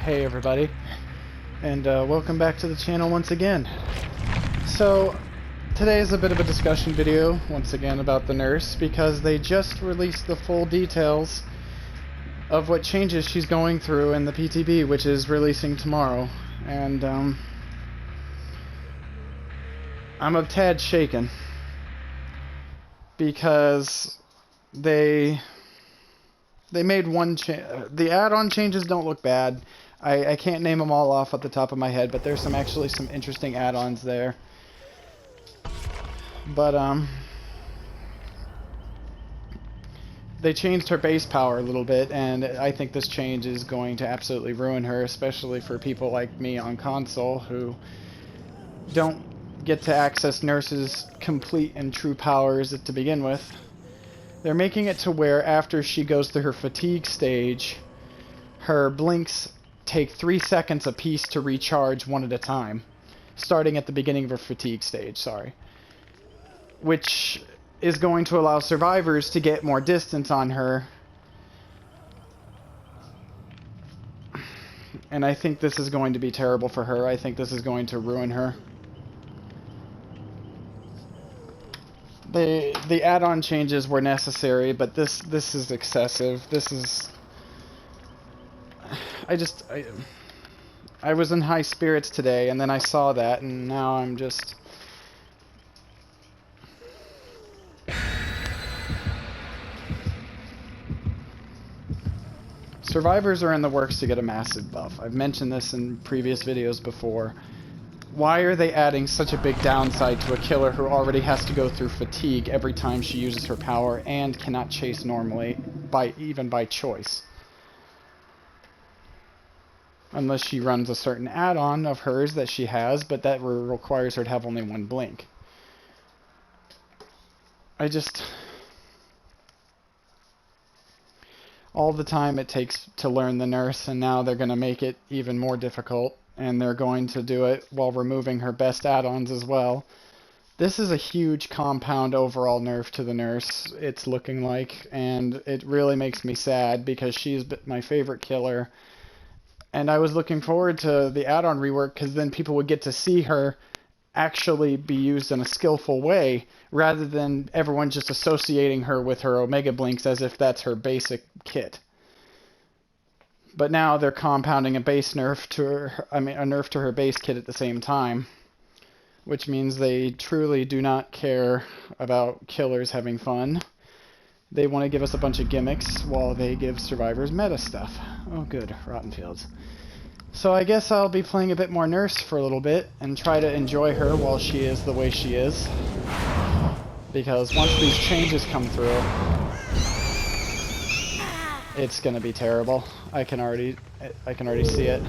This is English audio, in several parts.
Hey everybody, and welcome back to the channel once again. So, today is a bit of a discussion video, once again, about the nurse, because they just released the full details of what changes she's going through in the PTB, which is releasing tomorrow. And, I'm a tad shaken, because they made one change. The add-on changes don't look bad. I can't name them all off at the top of my head, but there's actually some interesting add-ons there. But they changed her base power a little bit, and I think this change is going to absolutely ruin her, especially for people like me on console who don't get to access Nurse's complete and true powers to begin with. They're making it to where after she goes through her fatigue stage, her blinks take 3 seconds apiece to recharge one at a time, starting at the beginning of her fatigue stage, sorry. Which is going to allow survivors to get more distance on her. And I think this is going to be terrible for her. I think this is going to ruin her. The add-on changes were necessary, but this is excessive. This is... I was in high spirits today, and then I saw that, and now I'm just... Survivors are in the works to get a massive buff. I've mentioned this in previous videos before. Why are they adding such a big downside to a killer who already has to go through fatigue every time she uses her power and cannot chase normally, even by choice? Unless she runs a certain add-on of hers that she has, but that requires her to have only one blink. All the time it takes to learn the nurse, and now they're going to make it even more difficult, and they're going to do it while removing her best add-ons as well. This is a huge compound overall nerf to the nurse, it's looking like, and it really makes me sad because she's my favorite killer. And I was looking forward to the add-on rework because then people would get to see her actually be used in a skillful way rather than everyone just associating her with her Omega Blinks as if that's her basic kit. But now they're compounding a base nerf to her, a nerf to her base kit at the same time, which means they truly do not care about killers having fun. They want to give us a bunch of gimmicks while they give survivors meta stuff. Oh good, Rotten Fields. So I guess I'll be playing a bit more Nurse for a little bit and try to enjoy her while she is the way she is. Because once these changes come through, it's gonna be terrible. I can already see it.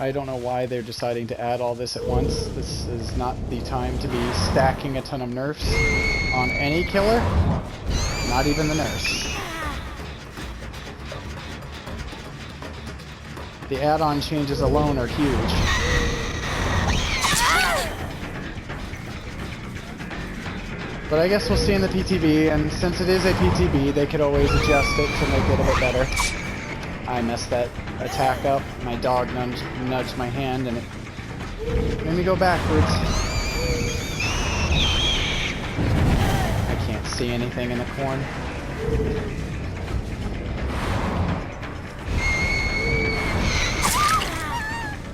I don't know why they're deciding to add all this at once. This is not the time to be stacking a ton of nerfs on any killer, not even the nurse. The add-on changes alone are huge. But I guess we'll see in the PTB, and since it is a PTB, they could always adjust it to make it a bit better. I messed that attack up. My dog nudged my hand and it made me go backwards. I can't see anything in the corn.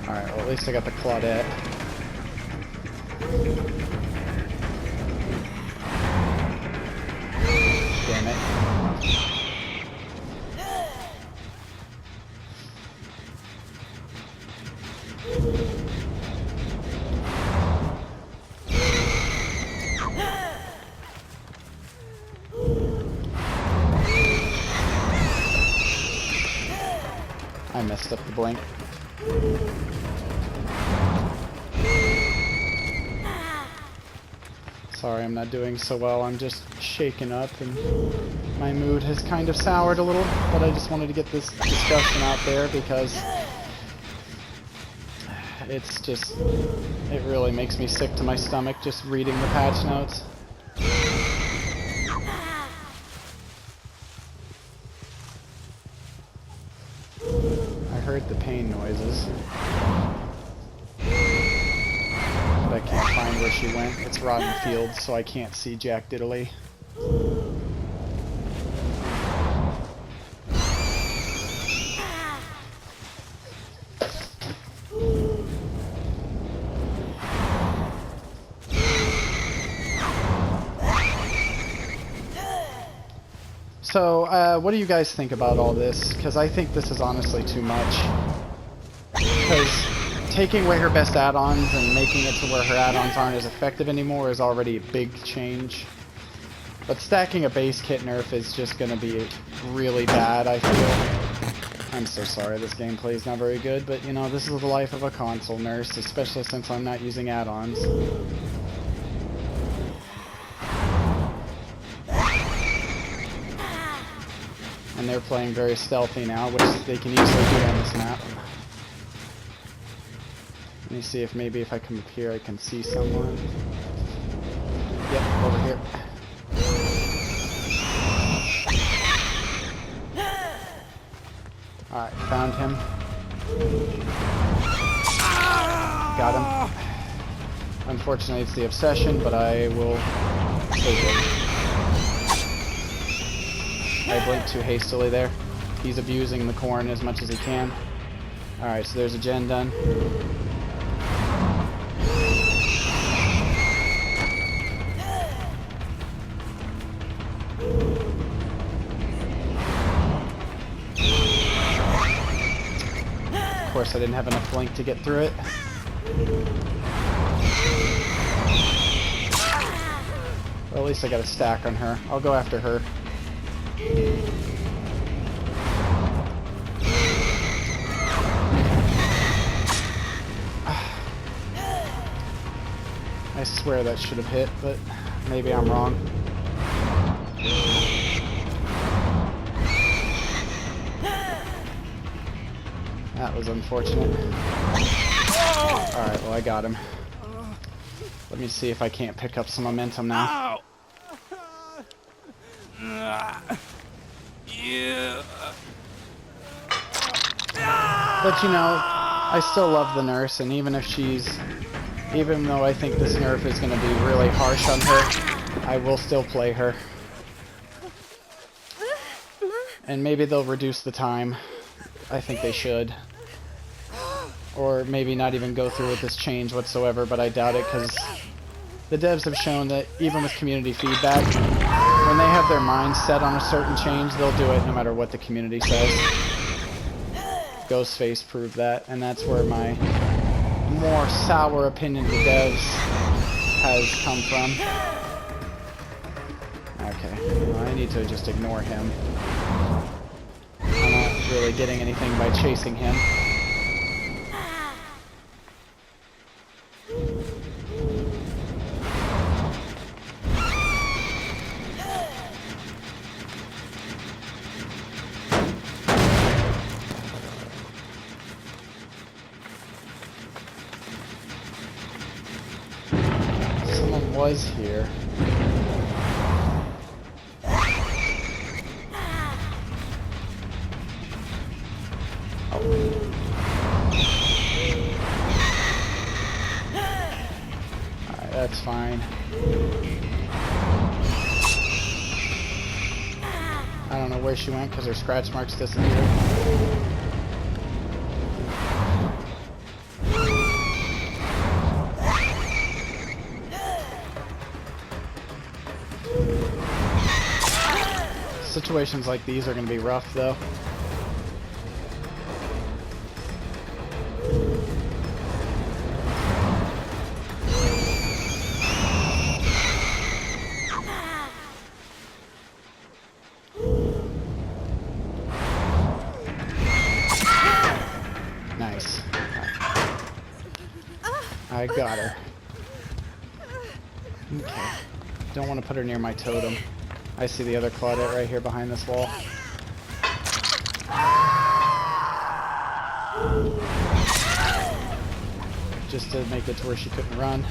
Alright, well at least I got the Claudette. Damn it. I messed up the blink. Sorry, I'm not doing so well. I'm just shaken up and my mood has kind of soured a little, but I just wanted to get this discussion out there because it's just, it really makes me sick to my stomach just reading the patch notes. noises. But I can't find where she went. It's rotten fields, so I can't see Jack Diddley. So, what do you guys think about all this? Because I think this is honestly too much. Because taking away her best add-ons and making it to where her add-ons aren't as effective anymore is already a big change. But stacking a base kit nerf is just going to be really bad, I feel. I'm so sorry, this gameplay is not very good, but you know, this is the life of a console nurse, especially since I'm not using add-ons. And they're playing very stealthy now, which they can easily do on this map. Let me see if maybe if I come up here I can see someone. Yep, over here. Alright, found him. Got him. Unfortunately it's the obsession, but I will take it. I blinked too hastily there. He's abusing the corn as much as he can. Alright, so there's a gen done. Of course, I didn't have enough blink to get through it. Well, at least I got a stack on her. I'll go after her. I swear that should have hit, but maybe I'm wrong. That was unfortunate. Alright, well I got him. Let me see if I can't pick up some momentum now. But you know, I still love the nurse, and even though I think this nerf is going to be really harsh on her, I will still play her. And maybe they'll reduce the time. I think they should. Or maybe not even go through with this change whatsoever, but I doubt it, because the devs have shown that even with community feedback, when they have their minds set on a certain change, they'll do it no matter what the community says. Ghostface proved that, and that's where my more sour opinion of the devs has come from. Okay, well, I need to just ignore him. I'm not really getting anything by chasing him. Someone was here. Alright, that's fine. I don't know where she went because her scratch marks disappeared. Situations like these are going to be rough, though. Nice. I got her. Okay. Don't want to put her near my totem. I see the other Claudette right here behind this wall. Just to make it to where she couldn't run.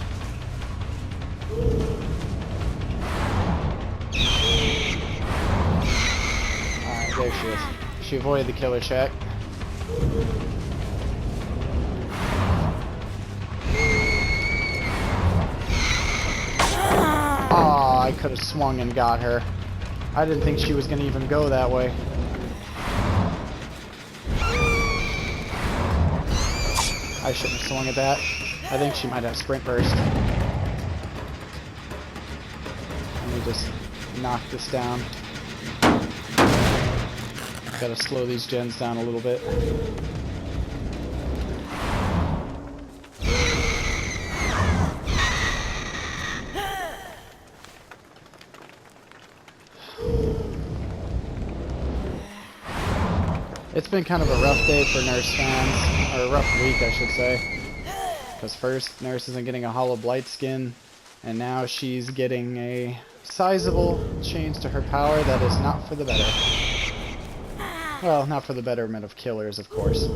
Alright, there she is. She avoided the killer check. I could have swung and got her. I didn't think she was going to even go that way. I shouldn't have swung at that. I think she might have sprint burst. Let me just knock this down. Gotta slow these gens down a little bit. It's been kind of a rough day for Nurse fans, or a rough week I should say. Because first, Nurse isn't getting a Hollow Blight skin, and now she's getting a sizable change to her power that is not for the better. Well, not for the betterment of killers, of course.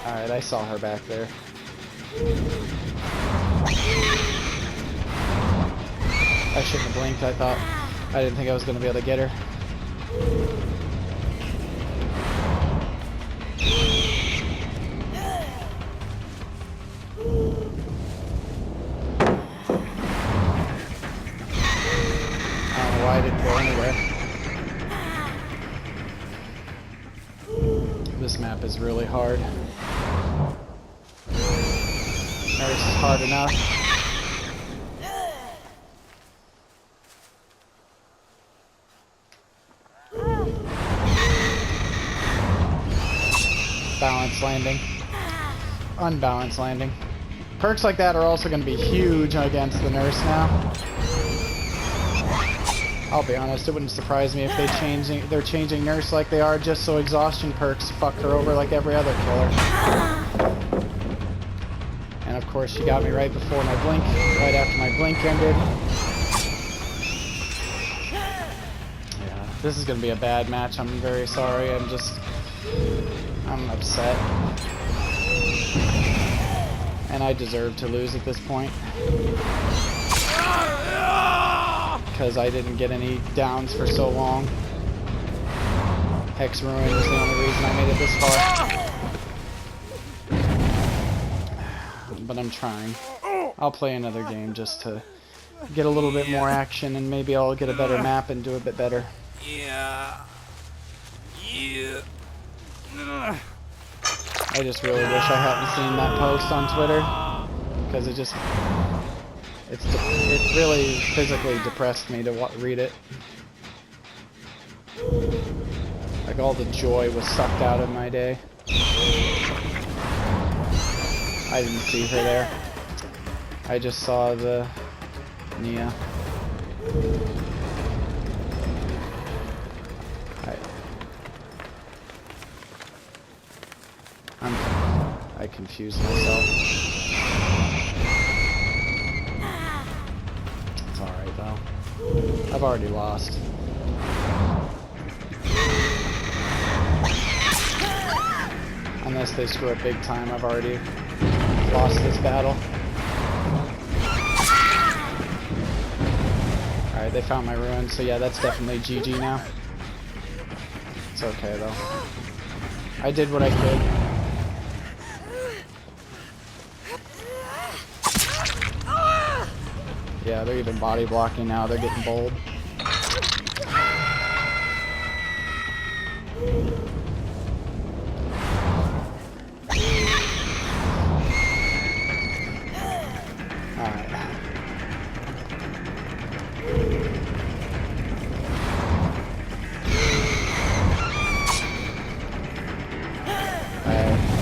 Alright, I saw her back there. I shouldn't have blinked, I didn't think I was going to be able to get her. I don't know why I didn't go anywhere. This map is really hard. Nurse is hard enough. Balanced landing. Unbalanced landing. Perks like that are also going to be huge against the Nurse now. I'll be honest, it wouldn't surprise me if they're changing Nurse like they are just so exhaustion perks fuck her over like every other killer. And of course she got me right before my blink, right after my blink ended. Yeah, this is going to be a bad match. I'm very sorry. I'm upset. And I deserve to lose at this point. Because I didn't get any downs for so long. Hex Ruin is the only reason I made it this far. But I'm trying. I'll play another game just to get a little bit more action, and maybe I'll get a better map and do a bit better. Yeah. I just really wish I hadn't seen that post on Twitter, because it really physically depressed me to read it. Like all the joy was sucked out of my day. I didn't see her there. I just saw the Nia. I confused myself. It's alright though. I've already lost. Unless they screw up big time, I've already lost this battle. Alright, they found my ruin, so yeah, that's definitely GG now. It's okay though. I did what I could. Yeah, they're even body blocking now. They're getting bold. Alright.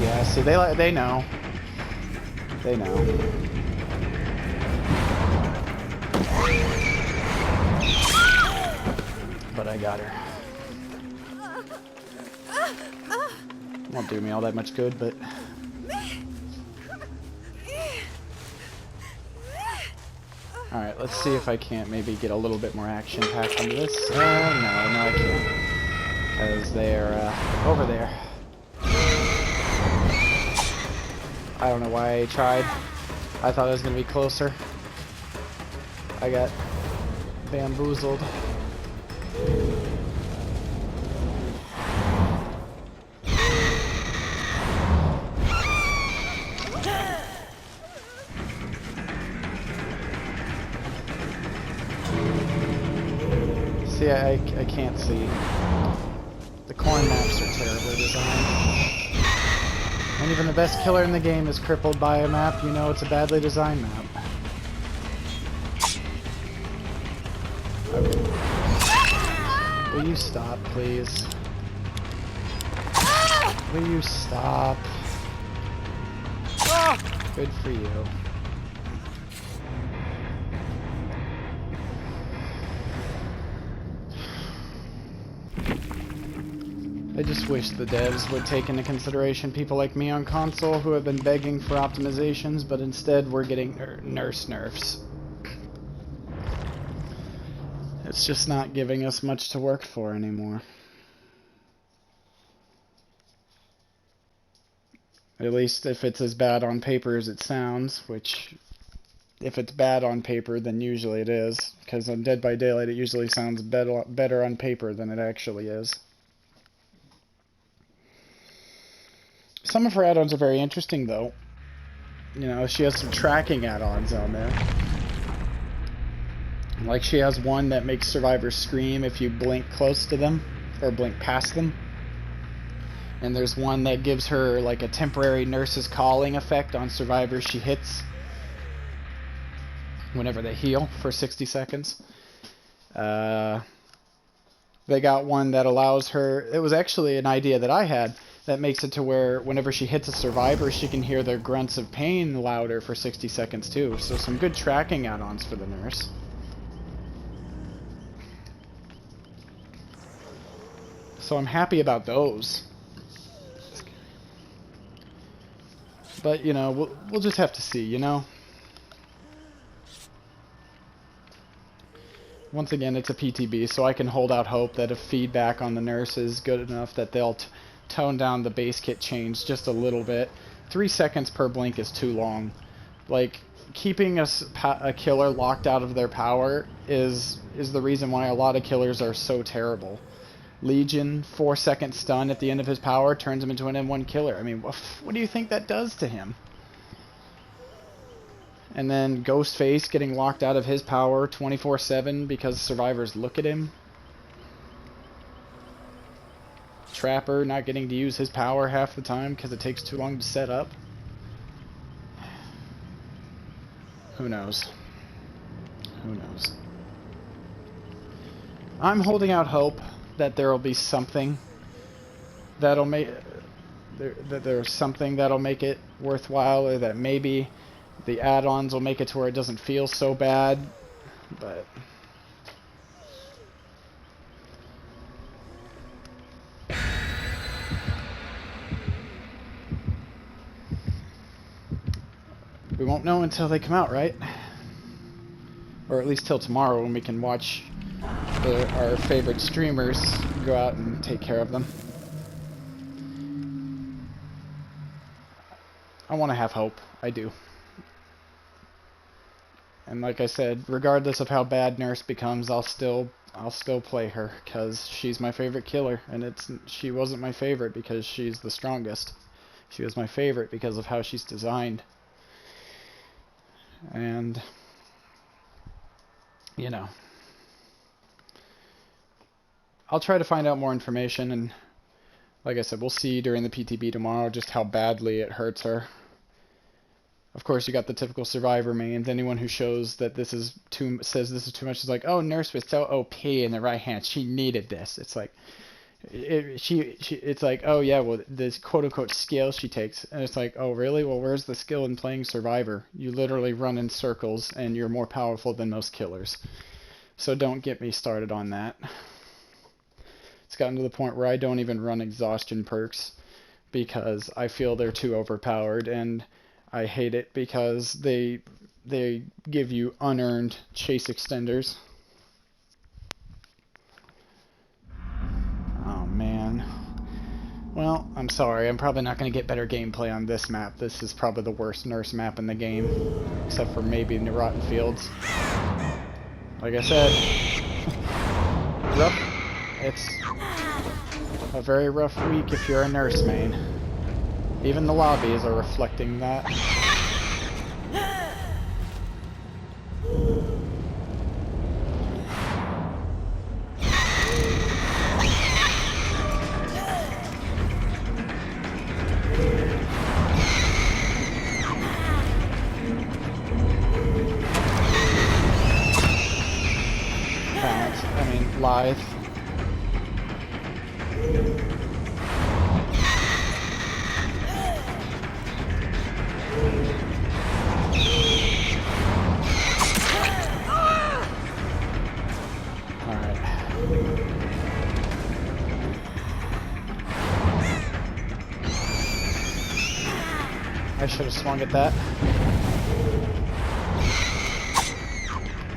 Yeah, see, they know. They know. But I got her. Won't do me all that much good, but... Alright, let's see if I can't maybe get a little bit more action packed into this. No, I can't. Because they're over there. I don't know why I tried. I thought it was going to be closer. I got bamboozled. See, I can't see. The corn maps are terribly designed. And even the best killer in the game is crippled by a map, you know it's a badly designed map. Okay. Will you stop, please? Will you stop? Good for you. I just wish the devs would take into consideration people like me on console who have been begging for optimizations, but instead we're getting nurse nerfs. It's just not giving us much to work for anymore. At least if it's as bad on paper as it sounds, which if it's bad on paper, then usually it is. Because on Dead by Daylight it usually sounds better on paper than it actually is. Some of her add-ons are very interesting, though. You know, she has some tracking add-ons on there. Like, she has one that makes survivors scream if you blink close to them, or blink past them. And there's one that gives her, like, a temporary nurse's calling effect on survivors she hits whenever they heal for 60 seconds. They got one that allows her... It was actually an idea that I had that makes it to where whenever she hits a survivor, she can hear their grunts of pain louder for 60 seconds too. So some good tracking add-ons for the nurse. So I'm happy about those. But, you know, we'll just have to see, you know? Once again, it's a PTB, so I can hold out hope that if feedback on the nurse is good enough that they'll tone down the base kit change just a little bit. 3 seconds per blink is too long. Like, keeping a killer locked out of their power is the reason why a lot of killers are so terrible. Legion, 4-second stun at the end of his power turns him into an M1 killer. I mean, what do you think that does to him? And then Ghostface getting locked out of his power 24/7 because survivors look at him. Trapper not getting to use his power half the time because it takes too long to set up. Who knows? Who knows? I'm holding out hope that there will be something that'll make there's something that'll make it worthwhile, or that maybe the add-ons will make it to where it doesn't feel so bad, but we won't know until they come out, right? Or at least till tomorrow when we can watch our favorite streamers go out and take care of them. I want to have hope. I do. And like I said, regardless of how bad Nurse becomes, I'll still play her because she's my favorite killer, and she wasn't my favorite because she's the strongest. She was my favorite because of how she's designed. And you know, I'll try to find out more information, and like I said, we'll see during the PTB tomorrow just how badly it hurts her. Of course, you got the typical survivor mains. Anyone who shows that says this is too much is like, oh, Nurse was so OP in the right hand. She needed this. It's like, it's like, oh yeah, well, this quote unquote skill she takes, and it's like, oh really? Well, where's the skill in playing survivor? You literally run in circles, and you're more powerful than most killers. So don't get me started on that. It's gotten to the point where I don't even run exhaustion perks because I feel they're too overpowered, and I hate it because they give you unearned chase extenders. Oh man. Well, I'm sorry. I'm probably not going to get better gameplay on this map. This is probably the worst Nurse map in the game, except for maybe the Rotten Fields. Like I said, rough. It's a very rough week if you're a Nurse main. Even the lobbies are reflecting that. lithe. Alright. I should have swung at that.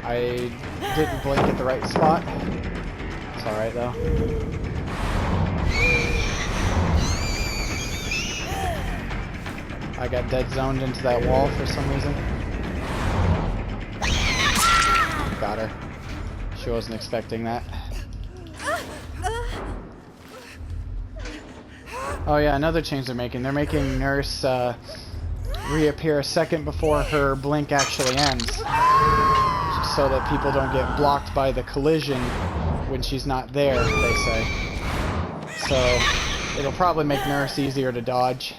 I didn't blink at the right spot. It's alright though. I got dead zoned into that wall for some reason. Got her. She wasn't expecting that. Oh yeah, another change they're making. They're making Nurse reappear a second before her blink actually ends, so that people don't get blocked by the collision when she's not there, they say. So it'll probably make Nurse easier to dodge,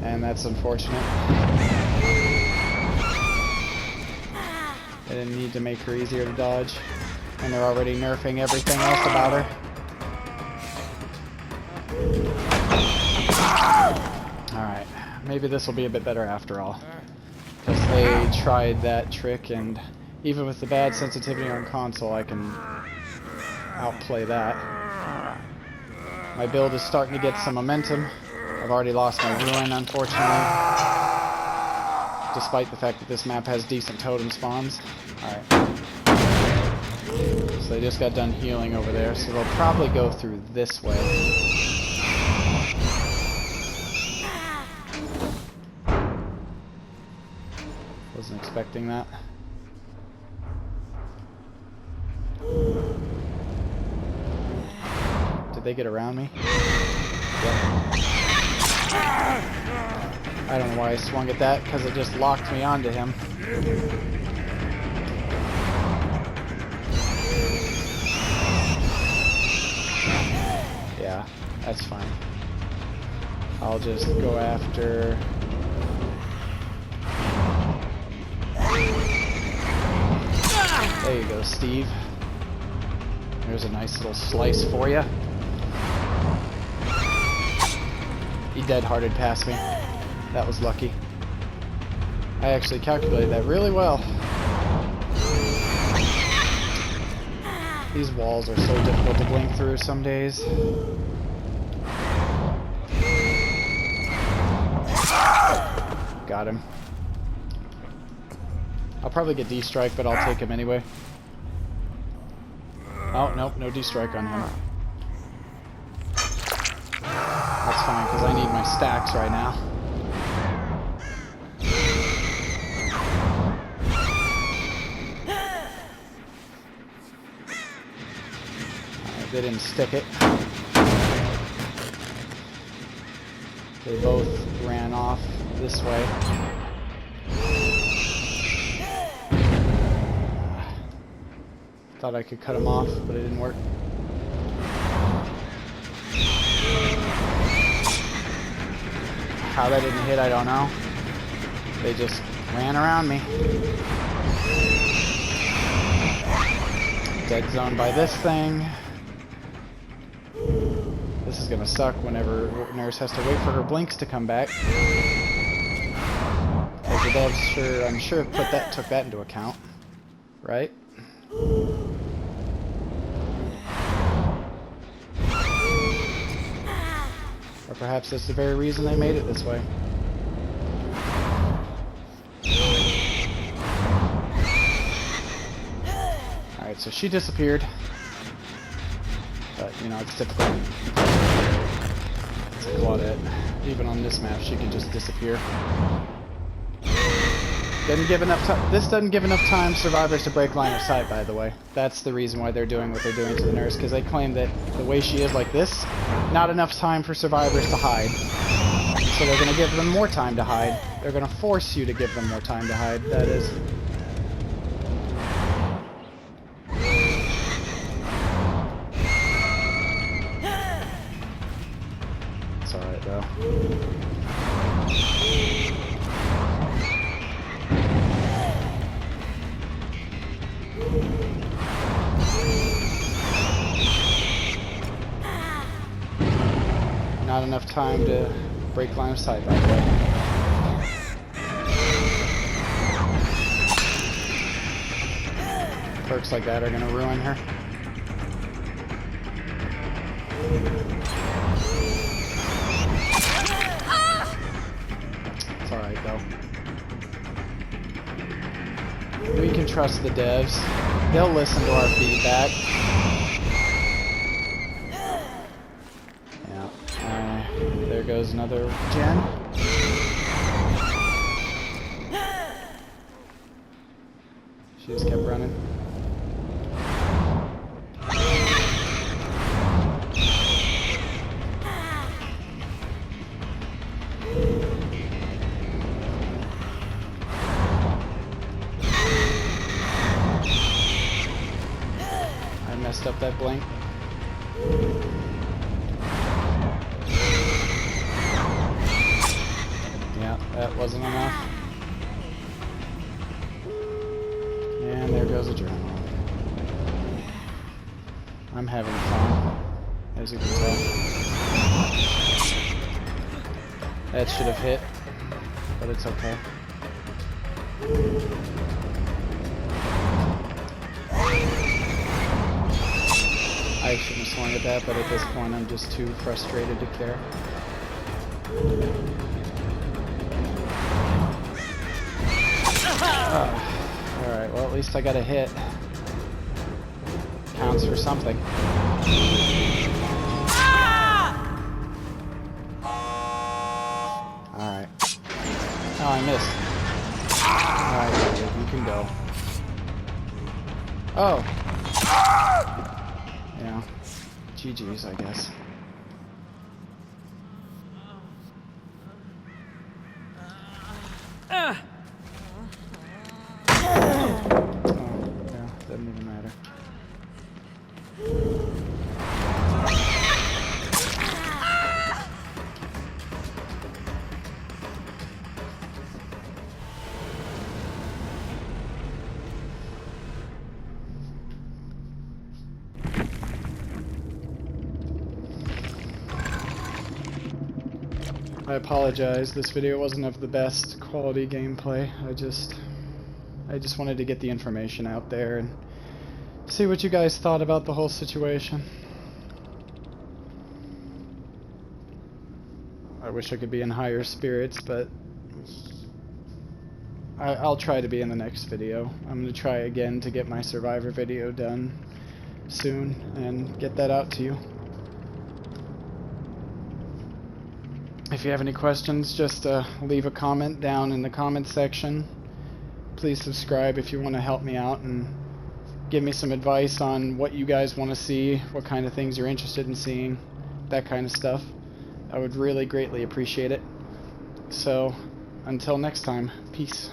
and that's unfortunate. They didn't need to make her easier to dodge, and they're already nerfing everything else about her. Alright, maybe this will be a bit better after all. Because they tried that trick, and even with the bad sensitivity on console, I can outplay that. My build is starting to get some momentum. I've already lost my Ruin, unfortunately. Despite the fact that this map has decent totem spawns. Alright. So they just got done healing over there, so they'll probably go through this way. Wasn't expecting that. Did they get around me? Yep. I don't know why I swung at that, because it just locked me onto him. Yeah, that's fine. I'll just go after... There you go, Steve. There's a nice little slice for you. He dead-hearted past me. That was lucky. I actually calculated that really well. These walls are so difficult to blink through some days. Got him. I'll probably get D-strike, but I'll take him anyway. Oh, nope, no D-strike on him. That's fine, because I need my stacks right now. Alright, they didn't stick it. They both ran off this way. Thought I could cut him off, but it didn't work. How that didn't hit, I don't know. They just ran around me. Dead zone by this thing. This is gonna suck whenever Nurse has to wait for her blinks to come back. Because the devs I'm sure took that into account, right? Or perhaps that's the very reason they made it this way. Alright, so she disappeared. But, you know, it's typical. It's a Claudette. Even on this map, she can just disappear. Doesn't give enough time. This doesn't give enough time survivors to break line of sight, by the way. That's the reason why they're doing what they're doing to the Nurse, because they claim that the way she is like this, not enough time for survivors to hide. So they're going to give them more time to hide. They're going to force you to give them more time to hide, that is. It's alright, though. Not enough time to break line of sight, by the way. Perks like that are gonna ruin her. It's alright though. We can trust the devs. They'll listen to our feedback. Yeah. There goes another gen. She just kept running. Messed up that blink. Yeah, that wasn't enough. And there goes a journal. I'm having fun, as you can tell. That should have hit, but it's okay. I shouldn't have swung at that, but at this point I'm just too frustrated to care. Alright, well at least I got a hit. Counts for something. Alright. Oh, I missed. Alright, you can go. Oh! Yeah, GG's, I guess. Oh, yeah, doesn't even matter. I apologize, this video wasn't of the best quality gameplay. I just wanted to get the information out there and see what you guys thought about the whole situation. I wish I could be in higher spirits, but I'll try to be in the next video. I'm going to try again to get my Survivor video done soon and get that out to you. If you have any questions, just leave a comment down in the comment section. Please subscribe if you want to help me out and give me some advice on what you guys want to see, what kind of things you're interested in seeing, that kind of stuff. I would really greatly appreciate it. So, until next time, peace.